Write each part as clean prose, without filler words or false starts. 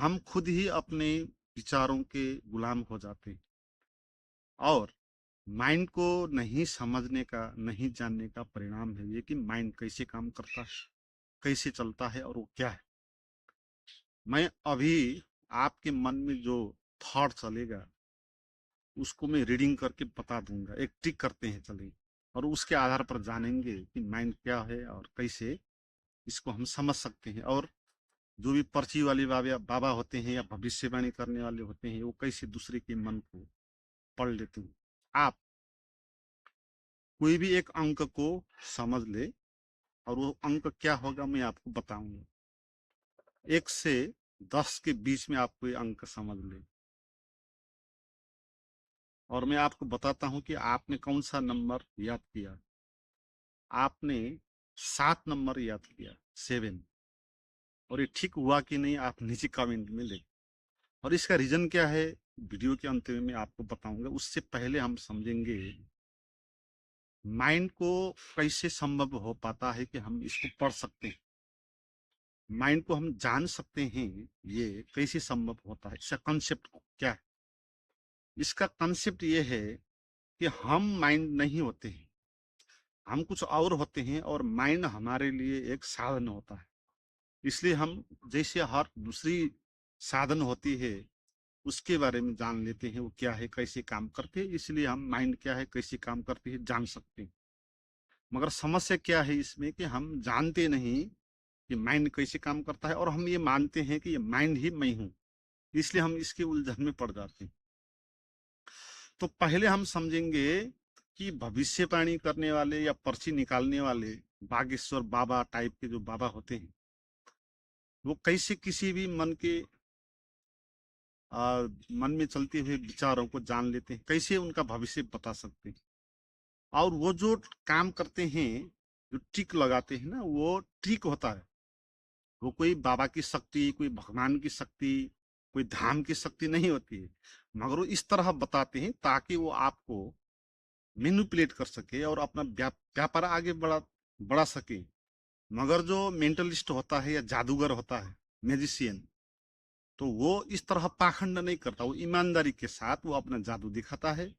हम खुद ही अपने विचारों के गुलाम हो जाते हैं और माइंड को नहीं समझने का, नहीं जानने का परिणाम है ये कि माइंड कैसे काम करता है, कैसे चलता है और वो क्या है। मैं अभी आपके मन में जो थॉट चलेगा उसको मैं रीडिंग करके बता दूंगा। एक ट्रिक करते हैं चलिए, और उसके आधार पर जानेंगे कि माइंड क्या है और कैसे इसको हम समझ सकते हैं। और जो भी पर्ची वाले बाबा बाबा होते हैं या भविष्यवाणी करने वाले होते हैं, वो कैसे दूसरे के मन को पढ़ लेते हैं। आप कोई भी एक अंक को समझ ले और वो अंक क्या होगा मैं आपको बताऊंगा। 1 से 10 के बीच में आप कोई अंक समझ ले और मैं आपको बताता हूं कि आपने कौन सा नंबर याद किया। आपने 7 नंबर याद किया, 7। और ये ठीक हुआ कि नहीं आप नीचे कमेंट में लिख। और इसका रीजन क्या है वीडियो के अंत में मैं आपको बताऊंगा। उससे पहले हम समझेंगे माइंड को कैसे संभव हो पाता है कि हम इसको पढ़ सकते हैं, माइंड को हम जान सकते हैं। ये कैसे संभव होता है, इसका कॉन्सेप्ट क्या है। इसका कॉन्सेप्ट ये है कि हम माइंड नहीं होते हैं, हम कुछ और होते हैं और माइंड हमारे लिए एक साधन होता है। इसलिए हम जैसे हर दूसरी साधन होती है उसके बारे में जान लेते हैं, वो क्या है, कैसे काम करते हैं। इसलिए हम माइंड क्या है, कैसे काम करती है जान सकते हैं। मगर समस्या क्या है इसमें कि हम जानते नहीं कि माइंड कैसे काम करता है और हम ये मानते हैं कि ये माइंड ही मैं हूं, इसलिए हम इसके उलझन में पड़ जाते हैं। तो पहले हम समझेंगे कि भविष्यवाणी करने वाले या पर्ची निकालने वाले बागेश्वर बाबा टाइप के जो बाबा होते हैं, वो कैसे किसी भी मन में चलते हुए विचारों को जान लेते हैं, कैसे उनका भविष्य बता सकते हैं। और वो जो काम करते हैं, जो ट्रिक लगाते हैं ना, वो ट्रिक होता है। वो कोई बाबा की शक्ति, कोई भगवान की शक्ति, कोई धाम की शक्ति नहीं होती है। मगर वो इस तरह बताते हैं ताकि वो आपको मैनिपुलेट कर सके और अपना व्यापार आगे बढ़ा सके। मगर जो मेंटलिस्ट होता है या जादूगर होता है, मैजिशियन, तो वो इस तरह पाखंड नहीं करता। वो ईमानदारी के साथ वो अपना जादू दिखाता है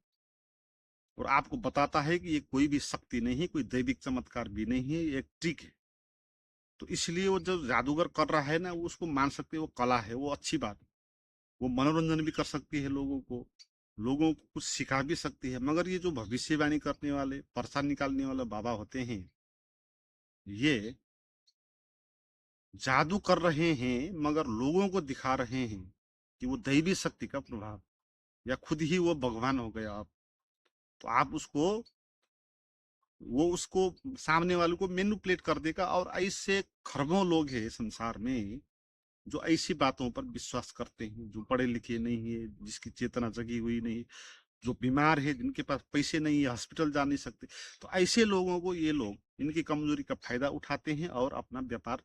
और आपको बताता है कि ये कोई भी शक्ति नहीं है, कोई दैविक चमत्कार भी नहीं है, ये एक ट्रिक है। तो इसलिए वो जो जादूगर कर रहा है ना, वो उसको मान सकते हैं वो कला है, वो अच्छी बात है। वो मनोरंजन भी कर सकती है लोगों को, लोगों को कुछ सिखा भी सकती है। मगर ये जो भविष्यवाणी करने वाले, पर्चा निकालने वाले बाबा होते हैं, ये जादू कर रहे हैं मगर लोगों को दिखा रहे हैं कि वो दैवी शक्ति का प्रभाव, या खुद ही वो भगवान हो गया आप। तो आप उसको, वो उसको सामने वाले को मैनिपुलेट कर देगा। और ऐसे खरबों लोग हैं संसार में जो ऐसी बातों पर विश्वास करते हैं, जो पढ़े लिखे नहीं है, जिसकी चेतना जगी हुई नहीं, जो बीमार है, जिनके पास पैसे नहीं है, हॉस्पिटल जा नहीं सकते। तो ऐसे लोगों को ये लोग इनकी कमजोरी का फायदा उठाते हैं और अपना व्यापार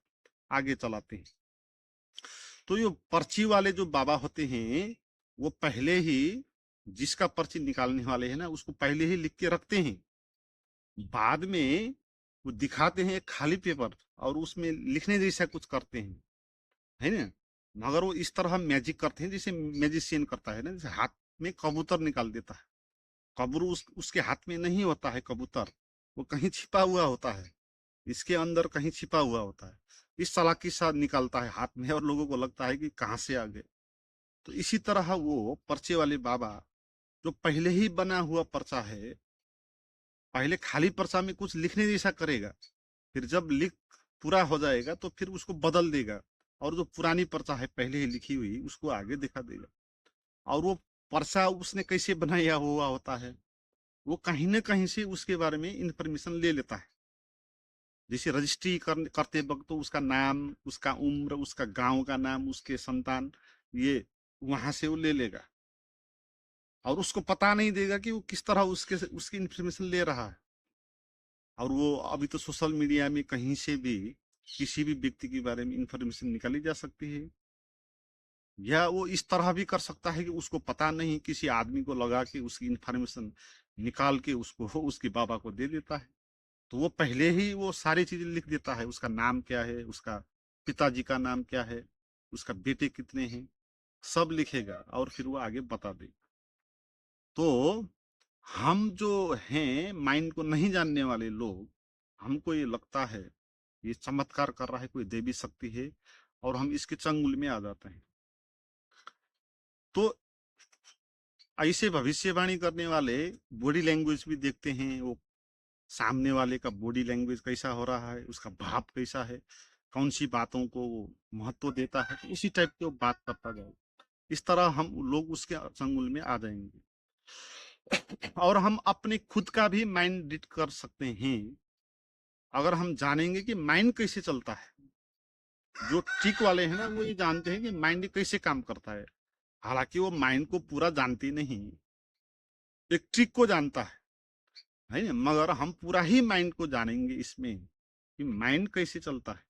आगे चलाते हैं। तो ये पर्ची वाले जो बाबा होते हैं, वो पहले ही जिसका पर्ची निकालने वाले हैं ना, उसको पहले ही लिख के रखते हैं। बाद में वो दिखाते हैं एक खाली पेपर और उसमें लिखने जैसा कुछ करते हैं, है ना। मगर वो इस तरह मैजिक करते हैं जैसे मैजिशियन करता है ना, जैसे हाथ में कबूतर निकाल देता है। कबूतर उसके हाथ में नहीं होता है, कबूतर वो कहीं छिपा हुआ होता है, इसके अंदर कहीं छिपा हुआ होता है। इस चालाकी से निकालता है हाथ में और लोगों को लगता है कि कहाँ से आ गए। तो इसी तरह वो पर्चे वाले बाबा जो पहले ही बना हुआ पर्चा है, पहले खाली पर्चा में कुछ लिखने जैसा करेगा, फिर जब लिख पूरा हो जाएगा तो फिर उसको बदल देगा और जो पुरानी पर्चा है पहले ही लिखी हुई उसको आगे दिखा देगा। और वो पर्चा उसने कैसे बनाया हुआ होता है, वो कहीं ना कहीं से उसके बारे में इंफॉर्मेशन ले लेता है। जैसे रजिस्ट्री करते वक्त तो उसका नाम, उसका उम्र, उसका गांव का नाम, उसके संतान, ये वहां से वो ले लेगा और उसको पता नहीं देगा कि वो किस तरह उसकी इंफॉर्मेशन ले रहा है। और वो अभी तो सोशल मीडिया में कहीं से भी किसी भी व्यक्ति के बारे में इंफॉर्मेशन निकाली जा सकती है। या वो इस तरह भी कर सकता है कि उसको पता नहीं, किसी आदमी को लगा के उसकी इंफॉर्मेशन निकाल के उसको उसके बाबा को दे देता है। तो वो पहले ही वो सारी चीजें लिख देता है, उसका नाम क्या है, उसका पिताजी का नाम क्या है, उसका बेटे कितने हैं, सब लिखेगा और फिर वो आगे बता देगा। तो हम जो हैं माइंड को नहीं जानने वाले लोग, हमको ये लगता है ये चमत्कार कर रहा है, कोई देवी शक्ति है, और हम इसके चंगुल में आ जाते हैं। तो ऐसे भविष्यवाणी करने वाले बॉडी लैंग्वेज भी देखते हैं, वो सामने वाले का बॉडी लैंग्वेज कैसा हो रहा है, उसका भाव कैसा है, कौन सी बातों को वो महत्व देता है, तो उसी टाइप की वो बात करता जाए। इस तरह हम लोग उसके चंगुल में आ जाएंगे। और हम अपने खुद का भी माइंड रीड कर सकते हैं अगर हम जानेंगे कि माइंड कैसे चलता है। जो ट्रिक वाले हैं ना, वो ये जानते हैं कि माइंड कैसे काम करता है, हालांकि वो माइंड को पूरा जानते नहीं, एक ट्रिक को जानता है ना, मगर हम पूरा ही माइंड को जानेंगे इसमें कि माइंड कैसे चलता है।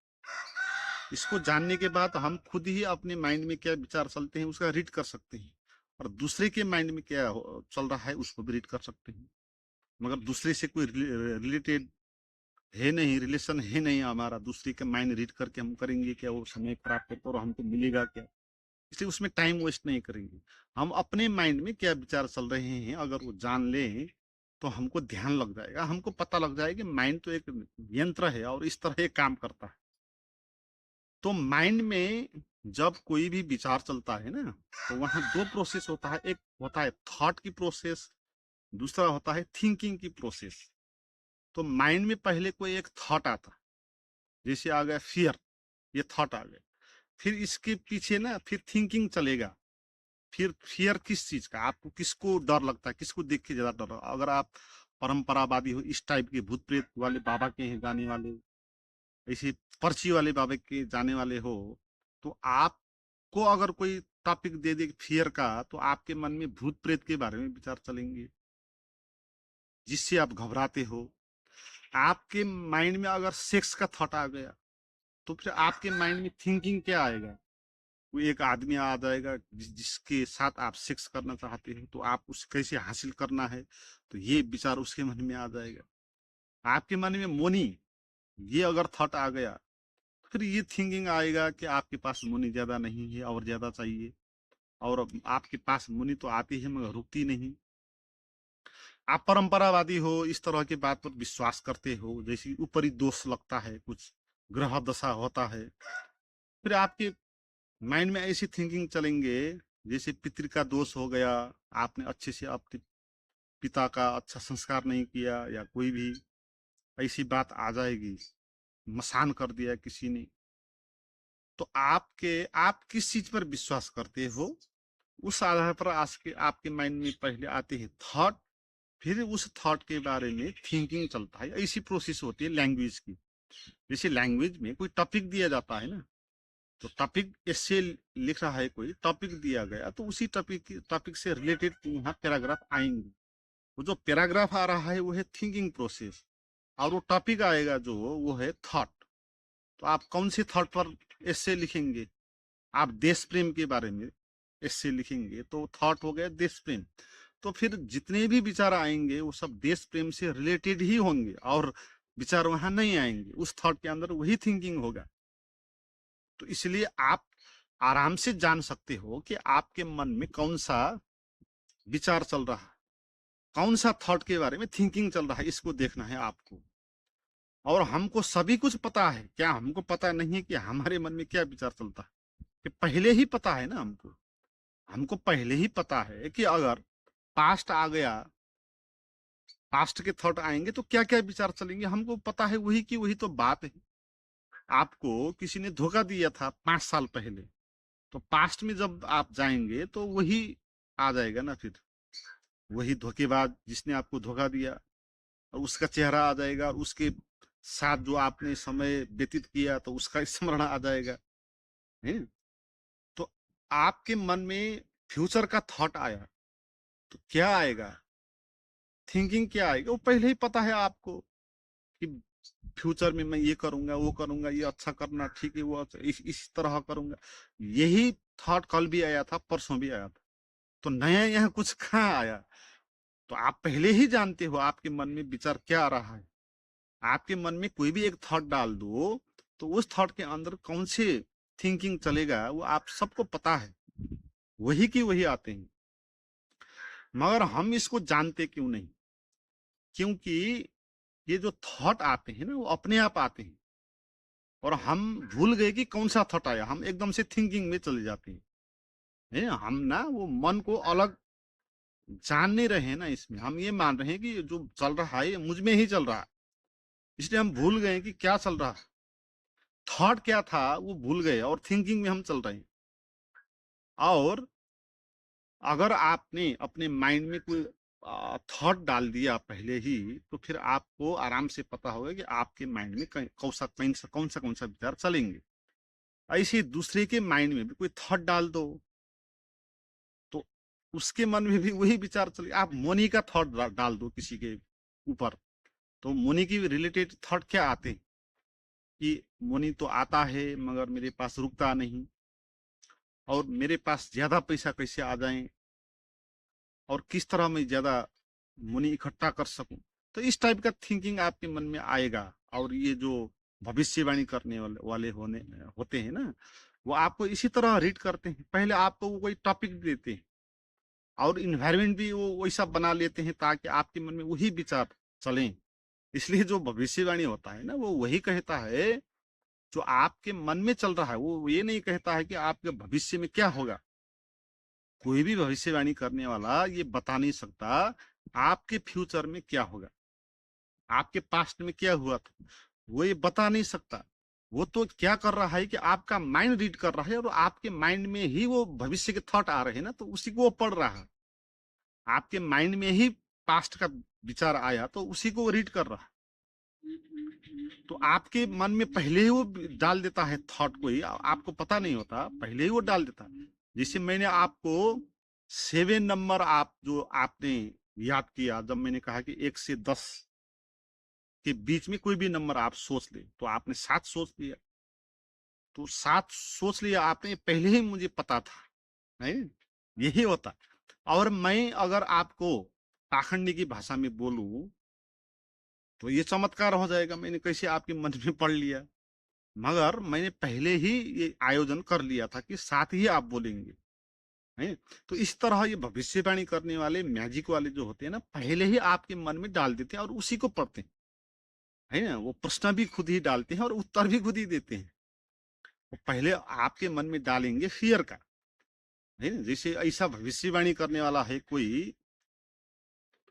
इसको जानने के बाद हम खुद ही अपने माइंड में क्या विचार चलते हैं उसका रीड कर सकते हैं, और दूसरे के माइंड में क्या चल रहा है उसको भी रीड कर सकते हैं। मगर दूसरे से कोई रिलेटेड है नहीं, रिलेशन है नहीं हमारा, दूसरे का माइंड रीड करके हम करेंगे क्या, वो समय खराब करके और हमको मिलेगा क्या, इसलिए उसमें टाइम वेस्ट नहीं करेंगे। हम अपने माइंड में क्या विचार चल रहे हैं अगर वो जान लें तो हमको ध्यान लग जाएगा, हमको पता लग जाएगा कि माइंड तो एक यंत्र है और इस तरह काम करता है। तो माइंड में जब कोई भी विचार चलता है ना, तो वहां दो प्रोसेस होता है, एक होता है थॉट की प्रोसेस, दूसरा होता है थिंकिंग की प्रोसेस। तो माइंड में पहले कोई एक थॉट आता, जैसे आ गया फियर, ये थॉट आ गया, फिर इसके पीछे ना फिर थिंकिंग चलेगा। फिर फियर किस चीज का, आपको किसको डर लगता है, किसको देख के ज्यादा डर, अगर आप परंपरावादी हो, इस टाइप के भूत प्रेत वाले बाबा के हैं गाने वाले, ऐसे पर्ची वाले बाबा के जाने वाले हो, तो आपको अगर कोई टॉपिक दे दे फियर का, तो आपके मन में भूत प्रेत के बारे में विचार चलेंगे जिससे आप घबराते हो। आपके माइंड में अगर सेक्स का थॉट आ गया, तो फिर आपके माइंड में थिंकिंग क्या आएगा, वो एक आदमी आ जाएगा जिसके साथ आप सेक्स करना चाहते हो, तो आप उसे कैसे हासिल करना है, तो ये विचार उसके मन में आ जाएगा। आपके मन में मोनी, ये अगर थॉट आ गया, फिर ये थिंकिंग आएगा कि आपके पास मुनि ज्यादा नहीं है और ज्यादा चाहिए, और आपके पास मुनि तो आती है मगर रुकती नहीं। आप परंपरावादी हो, इस तरह की बात पर विश्वास करते हो, जैसे ऊपरी दोष लगता है, कुछ ग्रह दशा होता है, फिर आपके माइंड में ऐसी थिंकिंग चलेंगे जैसे पितृ का दोष हो गया, आपने अच्छे से अपने पिता का अच्छा संस्कार नहीं किया, या कोई भी ऐसी बात आ जाएगी, मसान कर दिया किसी ने। तो आप किस चीज पर विश्वास करते हो, उस आधार पर आज के आपके माइंड में पहले आते हैं थॉट, फिर उस थॉट के बारे में थिंकिंग चलता है। ऐसी प्रोसेस होती है लैंग्वेज की। जैसे लैंग्वेज में कोई टॉपिक दिया जाता है ना, तो टॉपिक ऐसे लिख रहा है, कोई टॉपिक दिया गया तो उसी टॉपिक से रिलेटेड यहाँ पैराग्राफ आएंगे। वो जो पैराग्राफ आ रहा है वो है थिंकिंग प्रोसेस, और वो टॉपिक आएगा जो वो है थॉट। तो आप कौन से थॉट पर ऐसे लिखेंगे, आप देश प्रेम के बारे में ऐसे लिखेंगे तो थॉट हो गया देश प्रेम। तो फिर जितने भी विचार आएंगे वो सब देश प्रेम से रिलेटेड ही होंगे, और विचार वहां नहीं आएंगे, उस थॉट के अंदर वही थिंकिंग होगा। तो इसलिए आप आराम से जान सकते हो कि आपके मन में कौन सा विचार चल रहा है, कौन सा थॉट के बारे में थिंकिंग चल रहा है, इसको देखना है आपको। और हमको सभी कुछ पता है क्या, हमको पता नहीं है कि हमारे मन में क्या विचार चलता है, कि पहले ही पता है ना हमको। हमको पहले ही पता है कि अगर पास्ट आ गया, पास्ट के थॉट आएंगे तो क्या क्या विचार चलेंगे, हमको पता है वही की वही तो बात है। आपको किसी ने धोखा दिया था 5 साल पहले, तो पास्ट में जब आप जाएंगे तो वही आ जाएगा ना, फिर वही धोखेबाज जिसने आपको धोखा दिया, और उसका चेहरा आ जाएगा, और उसके साथ जो आपने समय व्यतीत किया तो उसका स्मरण आ जाएगा, है। तो आपके मन में फ्यूचर का थॉट आया तो क्या आएगा, थिंकिंग क्या आएगा, वो पहले ही पता है आपको कि फ्यूचर में मैं ये करूंगा वो करूंगा, ये अच्छा करना ठीक है, वो अच्छा, इस तरह करूंगा। यही थॉट कल भी आया था, परसों भी आया था, तो नया यहाँ कुछ कहाँ आया। तो आप पहले ही जानते हो आपके मन में विचार क्या आ रहा है। आपके मन में कोई भी एक थॉट डाल दो, तो उस थॉट के अंदर कौन से थिंकिंग चलेगा वो आप सबको पता है, वही की वही आते हैं, मगर हम इसको जानते क्यों नहीं? क्योंकि ये जो थॉट आते हैं ना वो अपने आप आते हैं, और हम भूल गए कि कौन सा थॉट आया, हम एकदम से थिंकिंग में चले जाते हैं। हम ना वो मन को अलग जान नहीं रहे हैं ना, इसमें हम ये मान रहे हैं कि जो चल रहा है ये मुझ में ही चल रहा है, इसलिए हम भूल गए कि क्या चल रहा है, थॉट क्या था वो भूल गए और थिंकिंग में हम चल रहे हैं। और अगर आपने अपने माइंड में कोई थॉट डाल दिया पहले ही, तो फिर आपको आराम से पता होगा कि आपके माइंड में कौन सा विचार चलेंगे। ऐसे दूसरे के माइंड में भी कोई थॉट डाल दो तो उसके मन में भी वही विचार चले। आप मनी का थॉट डाल दो किसी के ऊपर, तो मनी की रिलेटेड थॉट क्या आते हैं कि मनी तो आता है मगर मेरे पास रुकता नहीं, और मेरे पास ज्यादा पैसा कैसे आ जाए, और किस तरह मैं ज्यादा मनी इकट्ठा कर सकूं। तो इस टाइप का थिंकिंग आपके मन में आएगा। और ये जो भविष्यवाणी करने वाले होते हैं ना, वो आपको इसी तरह रीड करते हैं, पहले आपको वो कोई टॉपिक देते हैं और इन्वायरमेंट भी वो वैसा बना लेते हैं ताकि आपके मन में वही विचार चलें। इसलिए जो भविष्यवाणी होता है ना वो वही कहता है जो आपके मन में चल रहा है, वो ये नहीं कहता है कि आपके भविष्य में क्या होगा। कोई भी भविष्यवाणी करने वाला ये बता नहीं सकता आपके फ्यूचर में क्या होगा, आपके पास्ट में क्या हुआ था, वो ये बता नहीं सकता। वो तो क्या कर रहा है कि आपका माइंड रीड कर रहा है, और आपके माइंड में ही वो भविष्य के थॉट आ रहे हैं ना, तो उसी को वो पढ़ रहा है। आपके माइंड में ही पास्ट का विचार आया तो उसी को वो रीड कर रहा है। तो आपके मन में पहले ही वो डाल देता है थॉट को, ही आपको पता नहीं होता, पहले ही वो डाल देता है। जैसे मैंने आपको 7 नंबर आप जो आपने याद किया, जब मैंने कहा कि 1 से 10 के बीच में कोई भी नंबर आप सोच ले, तो आपने 7 सोच लिया। तो 7 सोच लिया आपने, पहले ही मुझे पता था, नहीं? यही होता। और मैं अगर आपको पाखंडी की भाषा में बोलूं तो ये चमत्कार हो जाएगा, मैंने कैसे आपके मन में पढ़ लिया। मगर मैंने पहले ही ये आयोजन कर लिया था कि साथ ही आप बोलेंगे, है। तो इस तरह ये भविष्यवाणी करने वाले मैजिक वाले जो होते हैं ना, पहले ही आपके मन में डाल देते हैं और उसी को पढ़ते हैं, है ना। वो प्रश्न भी खुद ही डालते हैं और उत्तर भी खुद ही देते हैं। वो पहले आपके मन में डालेंगे फियर का, है ना। जैसे ऐसा भविष्यवाणी करने वाला है कोई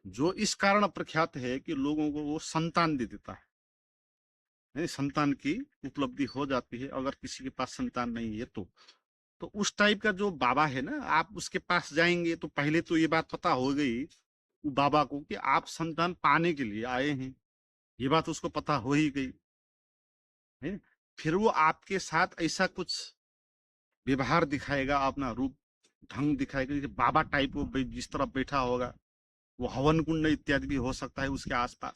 जो इस कारण प्रख्यात है कि लोगों को वो संतान दे देता है, संतान की उपलब्धि हो जाती है अगर किसी के पास संतान नहीं है तो उस टाइप का जो बाबा है ना, आप उसके पास जाएंगे तो पहले तो ये बात पता हो गई बाबा को कि आप संतान पाने के लिए आए हैं, ये बात उसको पता हो ही गई है। फिर वो आपके साथ ऐसा कुछ व्यवहार दिखाएगा, अपना रूप ढंग दिखाएगा कि बाबा टाइप वो जिस तरह बैठा होगा, वो हवन कुंड इत्यादि भी हो सकता है उसके आसपास,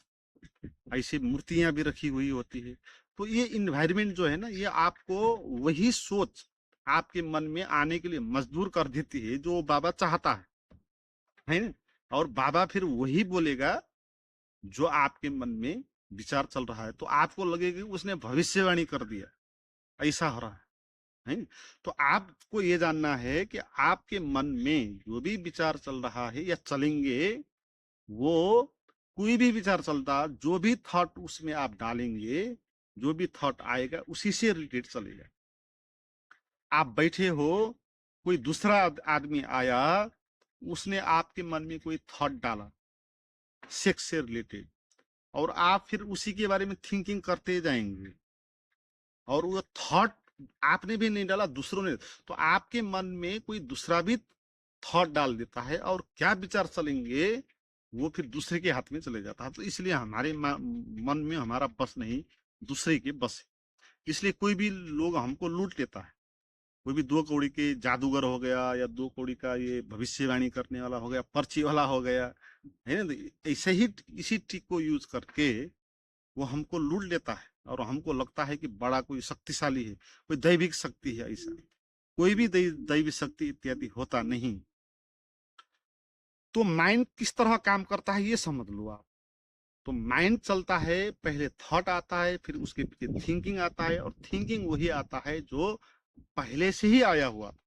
ऐसी मूर्तियां भी रखी हुई होती है। तो ये इन्वायरमेंट जो है ना, ये आपको वही सोच आपके मन में आने के लिए मजबूर कर देती है जो बाबा चाहता है ना। और बाबा फिर वही बोलेगा जो आपके मन में विचार चल रहा है, तो आपको लगेगा कि उसने भविष्यवाणी कर दिया, ऐसा हो रहा है। तो आपको ये जानना है कि आपके मन में जो भी विचार चल रहा है या चलेंगे, वो कोई भी विचार चलता, जो भी थॉट उसमें आप डालेंगे, जो भी थॉट आएगा उसी से रिलेटेड चलेगा। आप बैठे हो, कोई दूसरा आदमी आया, उसने आपके मन में कोई थॉट डाला सेक्स से रिलेटेड, और आप फिर उसी के बारे में थिंकिंग करते जाएंगे, और वो थॉट आपने भी नहीं डाला, दूसरों ने, तो आपके मन में कोई दूसरा भी थॉट डाल देता है, और क्या विचार चलेंगे वो फिर दूसरे के हाथ में चले जाता है। तो इसलिए हमारे मन में हमारा बस नहीं, दूसरे के बस है। इसलिए कोई भी लोग हमको लूट लेता है, कोई भी 2 कौड़ी के जादूगर हो गया, या 2 कौड़ी का ये भविष्यवाणी करने वाला हो गया, पर्ची वाला हो गया, है ना। तो ऐसे ही इसी ट्रिक को यूज करके वो हमको लूट लेता है, और हमको लगता है कि बड़ा कोई शक्तिशाली है, कोई दैविक शक्ति है। ऐसा कोई भी दैविक शक्ति इत्यादि होता नहीं। तो माइंड किस तरह काम करता है ये समझ लो आप। तो माइंड चलता है, पहले थॉट आता है, फिर उसके पीछे थिंकिंग आता है, और थिंकिंग वही आता है जो पहले से ही आया हुआ था।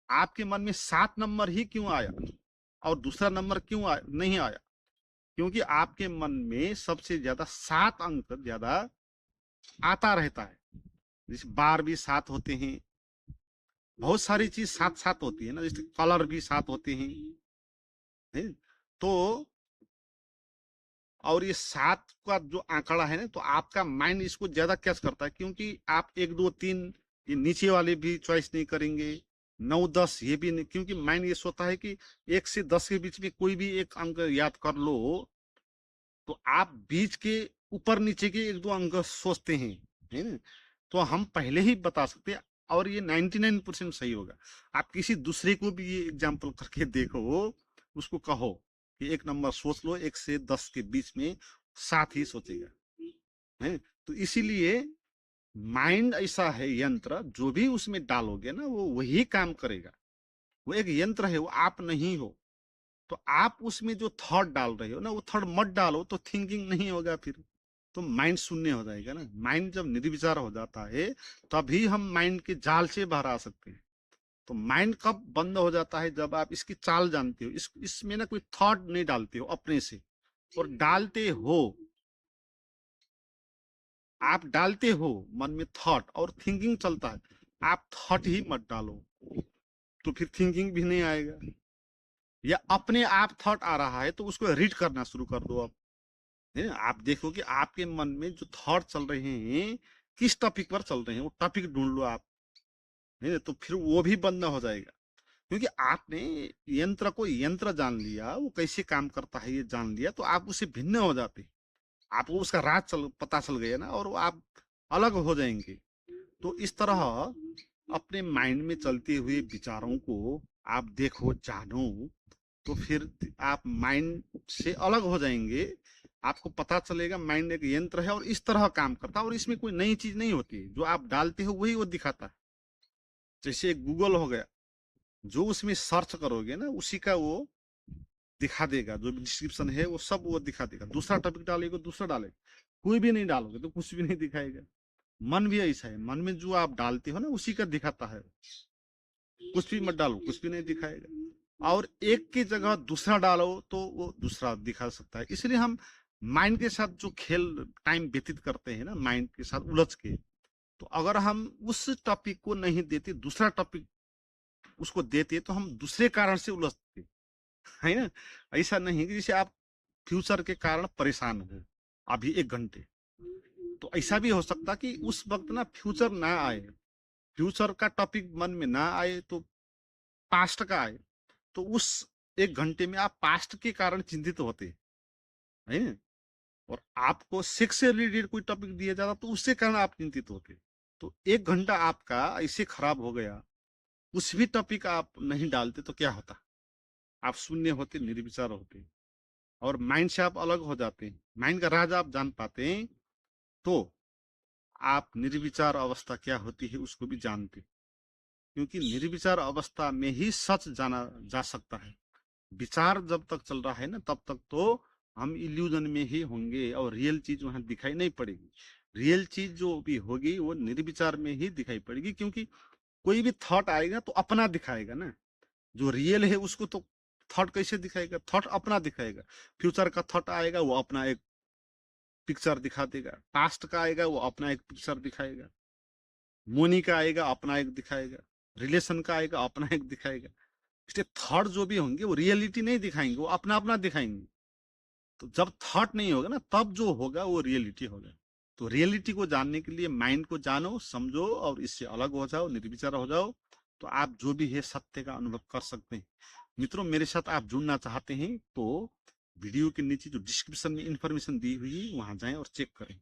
आपके मन में 7 नंबर ही क्यों आया और दूसरा नंबर क्यों नहीं आया? क्योंकि आपके मन में सबसे ज्यादा 7 अंक ज्यादा आता रहता है। जैसे बार भी 7 होते हैं, बहुत सारी चीज साथ साथ होती है ना, जैसे कलर भी साथ होते हैं, है? तो और ये 7 का जो आंकड़ा है ना, तो आपका माइंड इसको ज्यादा कैच करता है, क्योंकि आप 1 2 3 ये नीचे वाले भी चॉइस नहीं करेंगे, 9 10 ये भी नहीं, क्योंकि माइंड ये सोचता है कि 1 से 10 के बीच में कोई भी एक अंक याद कर लो तो आप बीच के ऊपर नीचे के 1 2 अंक सोचते हैं, है ना? तो हम पहले ही बता सकते हैं, और ये 99% सही होगा। आप किसी दूसरे को भी ये एग्जाम्पल करके देखो, उसको कहो कि एक नंबर सोच लो, 1 से 10 के बीच में 7 ही सोचेगा, है? तो इसीलिए माइंड ऐसा है यंत्र, जो भी उसमें डालोगे ना वो वही काम करेगा। वो एक यंत्र है, वो आप नहीं हो। तो आप उसमें जो थॉट डाल रहे हो ना, वो थॉट मत डालो तो थिंकिंग नहीं होगा, फिर तो माइंड शून्य हो जाएगा ना। माइंड जब निर्विचार हो जाता है तभी हम माइंड के जाल से बाहर आ सकते हैं। तो माइंड कब बंद हो जाता है? जब आप इसकी चाल जानते हो, इसमें ना कोई थॉट नहीं डालते हो अपने से, और डालते हो, आप डालते हो मन में थॉट और थिंकिंग चलता है, आप थॉट ही मत डालो तो फिर थिंकिंग भी नहीं आएगा। या अपने आप थॉट आ रहा है तो उसको रीड करना शुरू कर दो आप, है ना? आप देखो कि आपके मन में जो थॉट चल रहे हैं किस टॉपिक पर चल रहे हैं, वो टॉपिक ढूंढ लो आप, है ना? तो फिर वो भी बंद हो जाएगा, क्योंकि आपने यंत्र को यंत्र जान लिया, वो कैसे काम करता है ये जान लिया, तो आप उससे भिन्न हो जाते हैं। आपको उसका राज पता चल गया ना, और आप अलग हो जाएंगे। तो इस तरह अपने माइंड में चलते हुए विचारों को आप देखो, जानो, तो फिर आप माइंड से अलग हो जाएंगे। आपको पता चलेगा माइंड एक यंत्र है और इस तरह काम करता है, और इसमें कोई नई चीज नहीं होती है। जो आप डालते हो वही वो दिखाता है। जैसे गूगल हो गया, जो उसमें सर्च करोगे ना उसी का वो दिखा देगा, जो डिस्क्रिप्शन है वो सब वो दिखा देगा। दूसरा टॉपिक डालेगा, दूसरा डालेगा, कोई भी नहीं डालोगे तो कुछ भी नहीं दिखाएगा। मन भी ऐसा है, मन में जो आप डालते हो ना उसी का दिखाता है। कुछ भी मत डालो, कुछ भी नहीं दिखाएगा। और एक की जगह दूसरा डालो तो वो दूसरा दिखा सकता है। इसलिए हम माइंड के साथ जो खेल टाइम व्यतीत करते हैं ना, माइंड के साथ उलझ के, तो अगर हम उस टॉपिक को नहीं देते, दूसरा टॉपिक उसको देते, तो हम दूसरे कारण से उलझते, है ना? ऐसा नहीं कि जैसे आप फ्यूचर के कारण परेशान हो अभी 1 घंटे, तो ऐसा भी हो सकता कि उस वक्त ना फ्यूचर ना आए, फ्यूचर का टॉपिक मन में ना आए, तो पास्ट का आए। तो उस 1 घंटे में आप पास्ट के कारण चिंतित होते है ना? और आपको सेक्स से रिलेटेड कोई टॉपिक दिया जाता तो उससे कारण आप चिंतित होते। तो 1 घंटा आपका ऐसे खराब हो गया, कुछ भी टॉपिक आप नहीं डालते तो क्या होता? आप शून्य होते, निर्विचार होते, और माइंड से आप अलग हो जाते, माइंड का राज आप जान पाते हैं, तो आप निर्विचार अवस्था क्या होती है उसको भी जानते। क्योंकि निर्विचार अवस्था में ही सच जाना जा सकता है। विचार जब तक चल रहा है ना, तब तक तो हम इल्यूजन में ही होंगे और रियल चीज वहां दिखाई नहीं पड़ेगी। रियल चीज जो भी होगी वो निर्विचार में ही दिखाई पड़ेगी, क्योंकि कोई भी थॉट आएगा तो अपना दिखाएगा ना। जो रियल है उसको तो थॉट कैसे दिखाएगा? थॉट अपना दिखाएगा। फ्यूचर का थॉट आएगा वो अपना एक पिक्चर दिखा देगा, पास्ट का आएगा वो अपना एक पिक्चर दिखाएगा, मोनी का आएगा अपना एक दिखाएगा, रिलेशन का आएगा अपना एक दिखाएगा। इसलिए थॉट जो भी होंगे वो रियलिटी नहीं दिखाएंगे, वो अपना अपना दिखाएंगे। तो जब थॉट नहीं होगा ना, तब जो होगा वो रियलिटी होगा। तो रियलिटी को जानने के लिए माइंड को जानो, समझो, और इससे अलग हो जाओ, निर्विचार हो जाओ, तो आप जो भी है सत्य का अनुभव कर सकते हैं। मित्रों, मेरे साथ आप जुड़ना चाहते हैं तो वीडियो के नीचे जो डिस्क्रिप्शन में इंफॉर्मेशन दी हुई है वहां जाएं और चेक करें।